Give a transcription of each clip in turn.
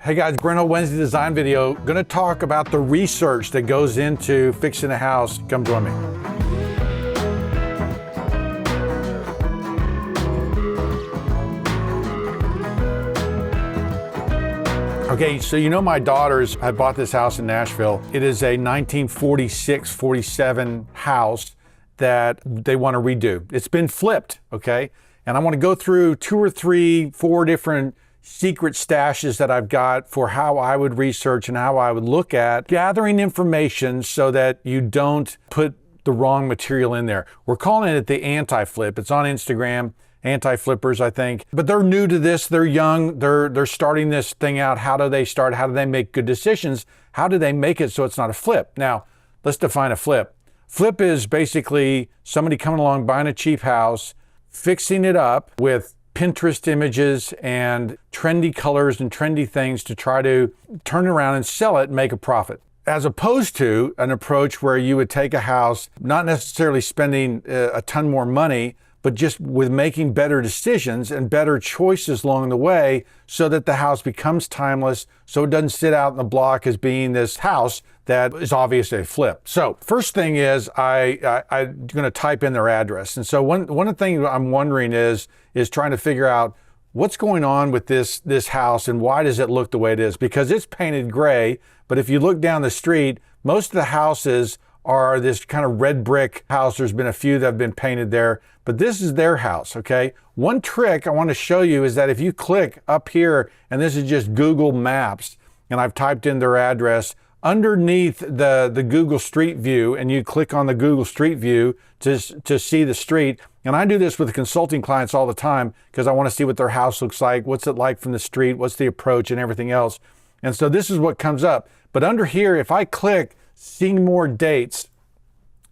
Hey guys, Brent Hull Wednesday design video. Gonna talk about the research that goes into fixing a house. Come join me. Okay, so you know my daughters, I bought this house in Nashville. It is a 1946-47 house that they want to redo. It's been flipped, okay? And I want to go through 2 or 3, 4 different secret stashes that I've got for how I would research and how I would look at gathering information so that you don't put the wrong material in there. We're calling it the anti-flip. It's on Instagram, anti-flippers, I think. But they're new to this, they're young, they're starting this thing out. How do they start? How do they make good decisions? How do they make it so it's not a flip? Now, let's define a flip. Flip is basically somebody coming along, buying a cheap house, fixing it up with Pinterest images and trendy colors and trendy things to try to turn it around and sell it and make a profit. As opposed to an approach where you would take a house, not necessarily spending a ton more money, but just with making better decisions and better choices along the way so that the house becomes timeless, so it doesn't sit out in the block as being this house that is obviously a flip. So first thing is I'm going to type in their address. And so one of the things I'm wondering is trying to figure out what's going on with this house and why does it look the way it is? Because it's painted gray, but if you look down the street, most of the houses are this kind of red brick house. There's been a few that have been painted there, but this is their house, okay? One trick I want to show you is that if you click up here, and this is just Google Maps, and I've typed in their address, underneath the Google Street View, and you click on the Google Street View to see the street. And I do this with consulting clients all the time because I want to see what their house looks like, what's it like from the street, what's the approach and everything else. And so this is what comes up. But under here, if I click see more dates,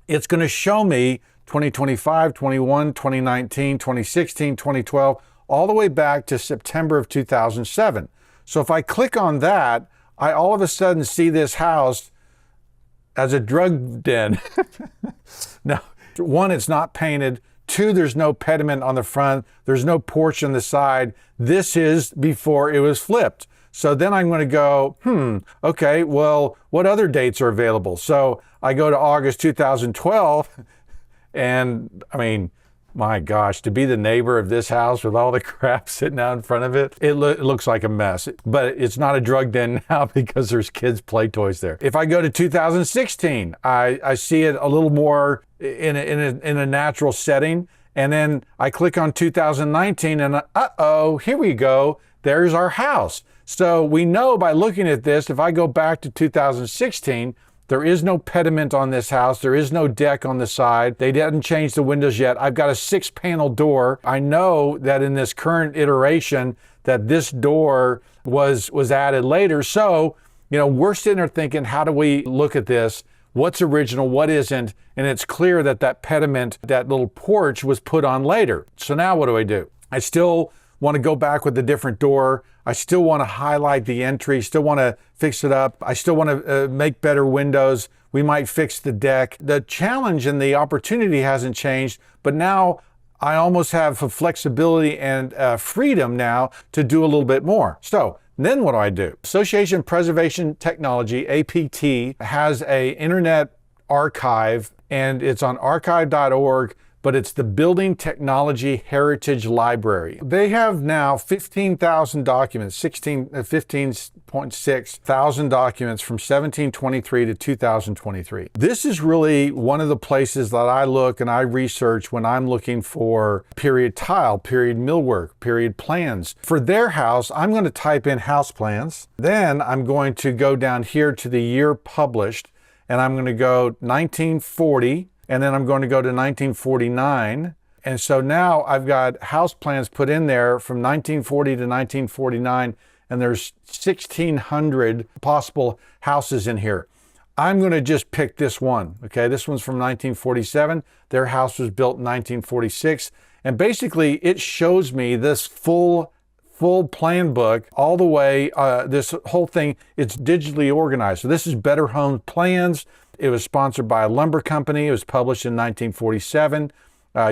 it's going to show me 2025, 21, 2019, 2016, 2012, all the way back to September of 2007. So if I click on that, I all of a sudden see this house as a drug den. Now, 1, it's not painted. 2, there's no pediment on the front. There's no porch on the side. This is before it was flipped. So then I'm going to go, okay, well, what other dates are available? So I go to August 2012, and I mean, my gosh, to be the neighbor of this house with all the crap sitting out in front of it, it looks like a mess. But it's not a drug den now because there's kids' play toys there. If I go to 2016, I see it a little more in a natural setting. And then I click on 2019 and here we go. There's our house. So we know by looking at this, if I go back to 2016, there is no pediment on this house. There is no deck on the side. They didn't change the windows yet. I've got a 6-panel door. I know that in this current iteration that this door was added later. So, we're sitting there thinking, how do we look at this? What's original, what isn't? And it's clear that that pediment, that little porch was put on later. So now what do? I still want to go back with a different door. I still want to highlight the entry, still want to fix it up. I still want to make better windows. We might fix the deck. The challenge and the opportunity hasn't changed, but now I almost have a flexibility and freedom now to do a little bit more. So then what do? Association Preservation Technology, APT, has an internet archive, and it's on archive.org. But it's the Building Technology Heritage Library. They have now 15,000 documents, 15.6 thousand documents from 1723 to 2023. This is really one of the places that I look and I research when I'm looking for period tile, period millwork, period plans. For their house, I'm going to type in house plans. Then I'm going to go down here to the year published, and I'm going to go 1940. And then I'm going to go to 1949. And so now I've got house plans put in there from 1940 to 1949, and there's 1,600 possible houses in here. I'm going to just pick this one, okay? This one's from 1947. Their house was built in 1946. And basically it shows me this full plan book all the way. This whole thing, it's digitally organized. So this is Better Home Plans. It was sponsored by a lumber company. It was published in 1947.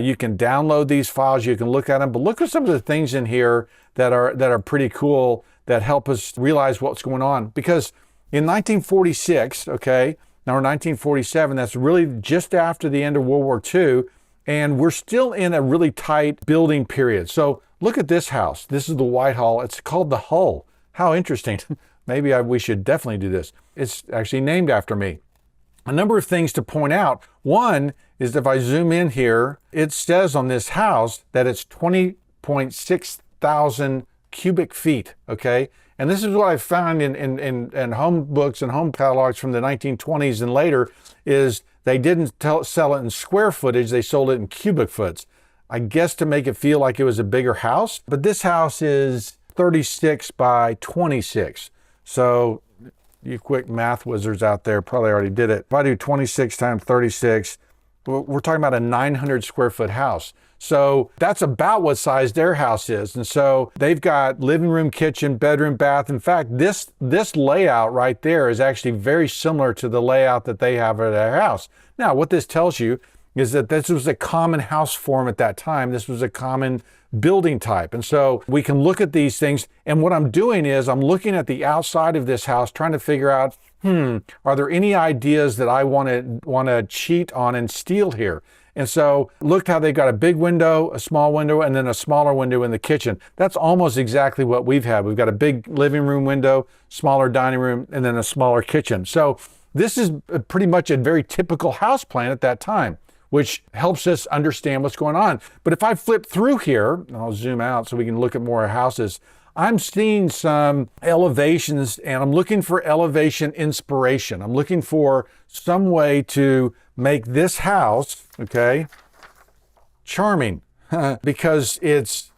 You can download these files. You can look at them. But look at some of the things in here that are pretty cool that help us realize what's going on. Because in 1946, okay, now we're 1947, that's really just after the end of World War II, and we're still in a really tight building period. So look at this house. This is the Whitehall. It's called the Hull. How interesting. Maybe we should definitely do this. It's actually named after me. A number of things to point out. One is if I zoom in here, it says on this house that it's 20.6 thousand cubic feet, okay? And this is what I found in home books and home catalogs from the 1920s and later, is they didn't sell it in square footage, they sold it in cubic foots. I guess to make it feel like it was a bigger house, but this house is 36 by 26. So you quick math wizards out there probably already did it. If I do 26 times 36, we're talking about a 900 square foot house. So that's about what size their house is. And so they've got living room, kitchen, bedroom, bath. In fact, this layout right there is actually very similar to the layout that they have at their house. Now, what this tells you is that this was a common house form at that time. This was a common building type. And so we can look at these things. And what I'm doing is I'm looking at the outside of this house, trying to figure out, are there any ideas that I want to cheat on and steal here? And so look how they've got a big window, a small window, and then a smaller window in the kitchen. That's almost exactly what we've had. We've got a big living room window, smaller dining room, and then a smaller kitchen. So this is pretty much a very typical house plan at that time, which helps us understand what's going on. But if I flip through here, and I'll zoom out so we can look at more houses, I'm seeing some elevations, and I'm looking for elevation inspiration. I'm looking for some way to make this house, okay, charming because it's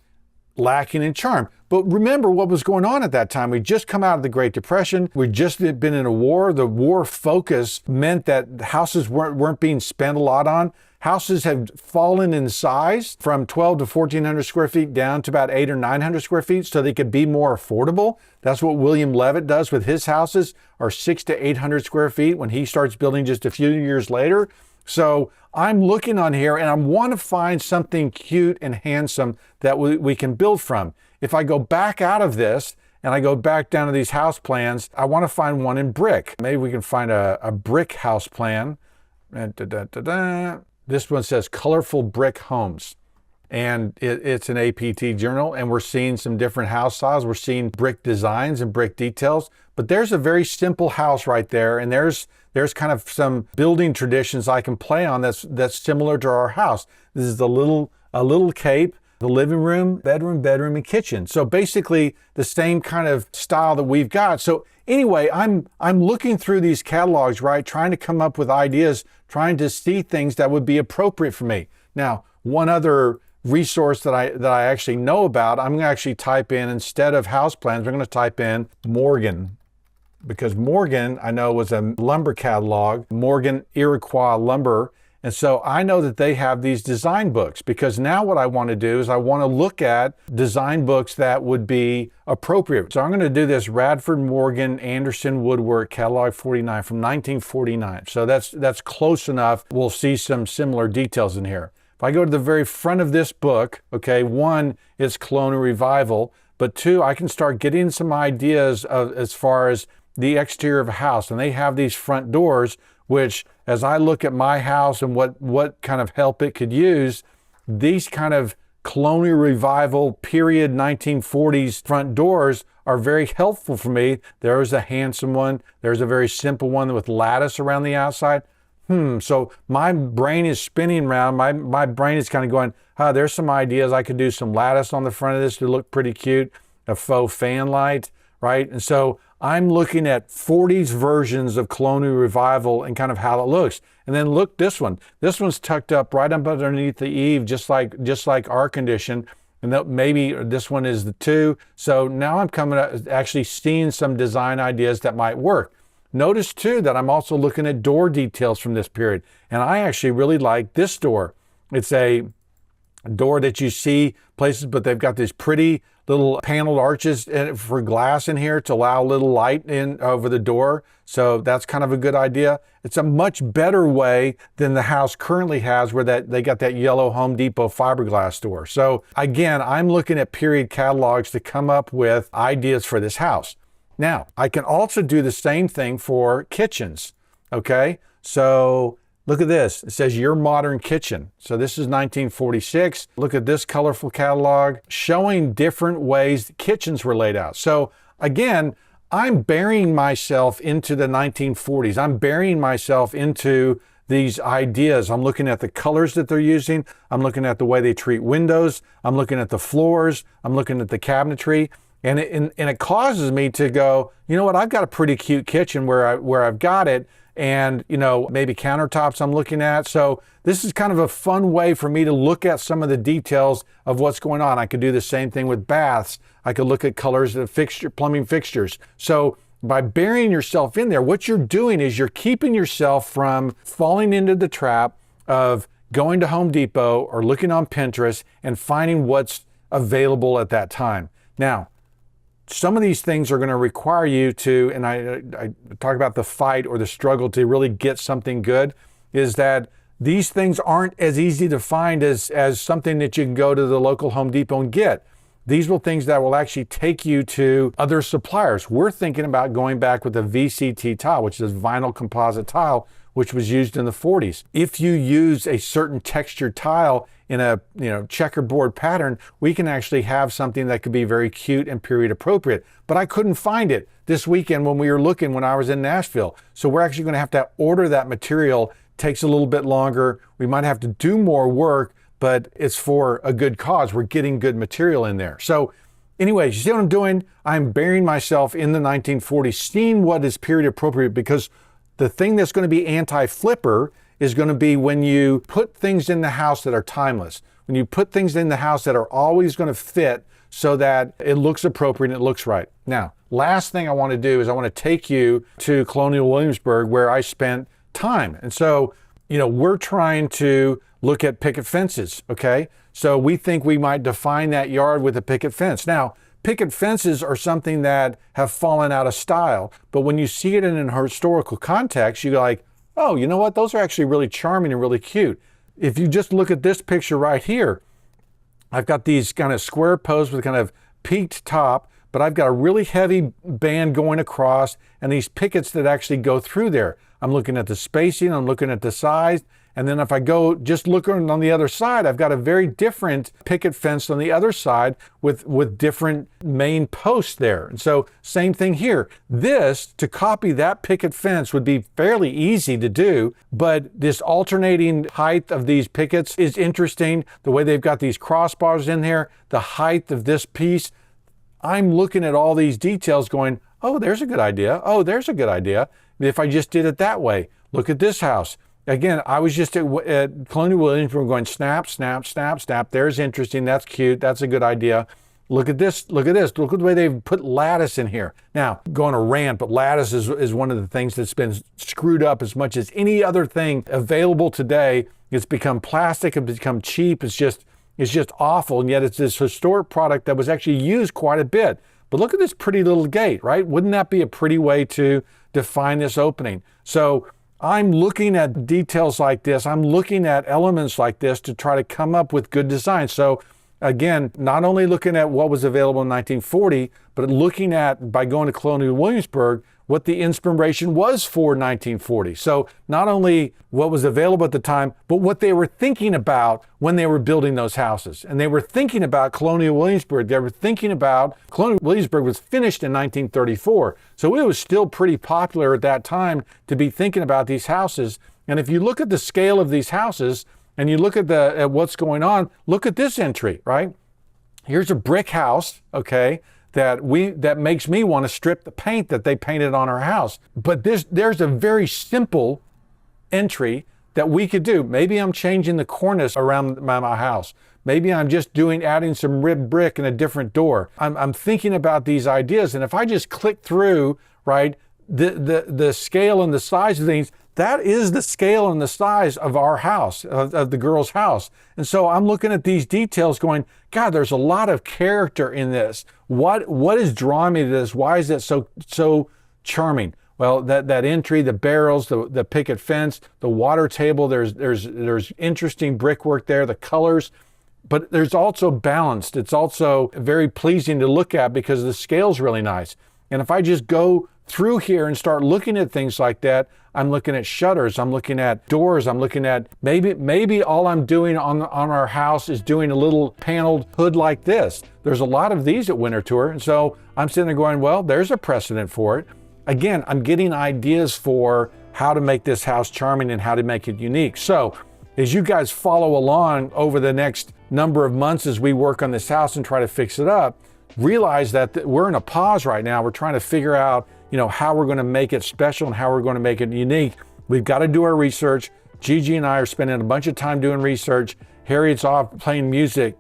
lacking in charm. But remember what was going on at that time. We'd just come out of the Great Depression. We'd just been in a war. The war focus meant that houses weren't being spent a lot on. Houses have fallen in size from 12 to 1,400 square feet down to about 800 or 900 square feet so they could be more affordable. That's what William Levitt does with his houses, are 600 to 800 square feet when he starts building just a few years later. So I'm looking on here and I want to find something cute and handsome that we can build from. If I go back out of this and I go back down to these house plans, I want to find one in brick. Maybe we can find a brick house plan. This one says colorful brick homes. And it's an APT journal, and we're seeing some different house styles. We're seeing brick designs and brick details, but there's a very simple house right there. And there's kind of some building traditions I can play on that's similar to our house. This is a little cape, the living room, bedroom, and kitchen. So basically the same kind of style that we've got. So anyway, I'm looking through these catalogs, right? Trying to come up with ideas, trying to see things that would be appropriate for me. Now, one other resource that I actually know about, I'm going to actually type in, instead of house plans, I'm going to type in Morgan, because Morgan, I know, was a lumber catalog, Morgan Iroquois Lumber. And so I know that they have these design books, because now what I want to do is I want to look at design books that would be appropriate. So I'm going to do this Radford Morgan Anderson Woodwork Catalog 49 from 1949. So that's close enough. We'll see some similar details in here. If I go to the very front of this book, okay, one is Colonial Revival, but two, I can start getting some ideas of as far as the exterior of a house. And they have these front doors, which, as I look at my house and what kind of help it could use, these kind of Colonial Revival period 1940s front doors are very helpful for me. There's a handsome one. There's a very simple one with lattice around the outside. So my brain is spinning around. My brain is kind of going, there's some ideas. I could do some lattice on the front of this to look pretty cute, a faux fan light, right? And so I'm looking at 40s versions of Colonial Revival and kind of how it looks. And then look, this one. This one's tucked up right up underneath the eave, just like our condition. And that maybe this one is the two. So now I'm coming up, actually seeing some design ideas that might work. Notice too that I'm also looking at door details from this period. And I actually really like this door. It's a door that you see places, but they've got these pretty little paneled arches for glass in here to allow a little light in over the door. So that's kind of a good idea. It's a much better way than the house currently has, where they got that yellow Home Depot fiberglass door. So again, I'm looking at period catalogs to come up with ideas for this house. Now, I can also do the same thing for kitchens, okay? So look at this. It says your modern kitchen. So this is 1946. Look at this colorful catalog showing different ways kitchens were laid out. So again, I'm burying myself into the 1940s. I'm burying myself into these ideas. I'm looking at the colors that they're using. I'm looking at the way they treat windows. I'm looking at the floors. I'm looking at the cabinetry. And it causes me to go, you know what, I've got a pretty cute kitchen where I've got it, and maybe countertops I'm looking at. So this is kind of a fun way for me to look at some of the details of what's going on. I could do the same thing with baths. I could look at colors of plumbing fixtures. So by burying yourself in there, what you're doing is you're keeping yourself from falling into the trap of going to Home Depot or looking on Pinterest and finding what's available at that time. Now, some of these things are going to require you to, and I talk about the fight or the struggle to really get something good, is that these things aren't as easy to find as something that you can go to the local Home Depot and get. These will things that will actually take you to other suppliers. We're thinking about going back with a VCT tile, which is vinyl composite tile, which was used in the 40s. If you use a certain textured tile in a checkerboard pattern, we can actually have something that could be very cute and period appropriate. But I couldn't find it this weekend when we were looking when I was in Nashville. So we're actually going to have to order that material. Takes a little bit longer. We might have to do more work, but it's for a good cause. We're getting good material in there. So anyways, you see what I'm doing? I'm burying myself in the 1940s, seeing what is period appropriate, because the thing that's going to be anti-flipper is going to be when you put things in the house that are timeless, when you put things in the house that are always going to fit so that it looks appropriate and it looks right. Now, last thing I want to do is I want to take you to Colonial Williamsburg, where I spent time. And so, we're trying to look at picket fences, okay? So we think we might define that yard with a picket fence. Now, picket fences are something that have fallen out of style, but when you see it in a historical context, you're like, oh, you know what? Those are actually really charming and really cute. If you just look at this picture right here, I've got these kind of square posts with kind of peaked top, but I've got a really heavy band going across and these pickets that actually go through there. I'm looking at the spacing, I'm looking at the size, and then if I go just looking on the other side, I've got a very different picket fence on the other side with different main posts there. And so same thing here. This, to copy that picket fence would be fairly easy to do, but this alternating height of these pickets is interesting. The way they've got these crossbars in there, the height of this piece. I'm looking at all these details going, oh, there's a good idea. Oh, there's a good idea. If I just did it that way. Look at this house. Again, I was just at Colonial Williamsburg going snap, snap, snap, snap. There's interesting. That's cute. That's a good idea. Look at this. Look at this. Look at the way they've put lattice in here. Now, going to rant, but lattice is one of the things that's been screwed up as much as any other thing available today. It's become plastic. It's become cheap. It's just awful. And yet it's this historic product that was actually used quite a bit. But look at this pretty little gate, right? Wouldn't that be a pretty way to define this opening? So I'm looking at details like this. I'm looking at elements like this to try to come up with good design. So again, not only looking at what was available in 1940, but looking at, by going to Colonial Williamsburg, what the inspiration was for 1940. So not only what was available at the time, but what they were thinking about when they were building those houses. And they were thinking about Colonial Williamsburg. They were thinking about, Colonial Williamsburg was finished in 1934. So it was still pretty popular at that time to be thinking about these houses. And if you look at the scale of these houses and you look at what's going on, look at this entry, right? Here's a brick house, okay? That makes me want to strip the paint that they painted on our house. But there's a very simple entry that we could do. Maybe I'm changing the cornice around my house. Maybe I'm just adding some ribbed brick and a different door. I'm thinking about these ideas, and if I just click through, right, the scale and the size of things, that is the scale and the size of our house, of the girl's house. And so I'm looking at these details going, God, there's a lot of character in this. What is drawing me to this? Why is it so charming? Well, that entry, the barrels, the picket fence, the water table, there's interesting brickwork there, the colors, but there's also balanced. It's also very pleasing to look at because the scale's really nice. And if I just go through here and start looking at things like that, I'm looking at shutters, I'm looking at doors, I'm looking at maybe all I'm doing on our house is doing a little paneled hood like this. There's a lot of these at Winter Tour, and so I'm sitting there going, well, there's a precedent for it. Again, I'm getting ideas for how to make this house charming and how to make it unique. So as you guys follow along over the next number of months as we work on this house and try to fix it up, realize that we're in a pause right now. We're trying to figure out, how we're going to make it special and how we're going to make it unique. We've got to do our research. Gigi and I are spending a bunch of time doing research. Harriet's off playing music.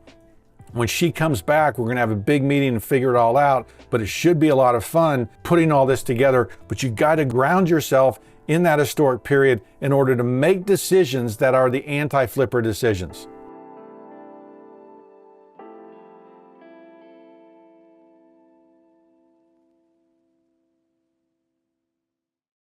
When she comes back, we're going to have a big meeting and figure it all out, but it should be a lot of fun putting all this together. But you got to ground yourself in that historic period in order to make decisions that are the anti-flipper decisions.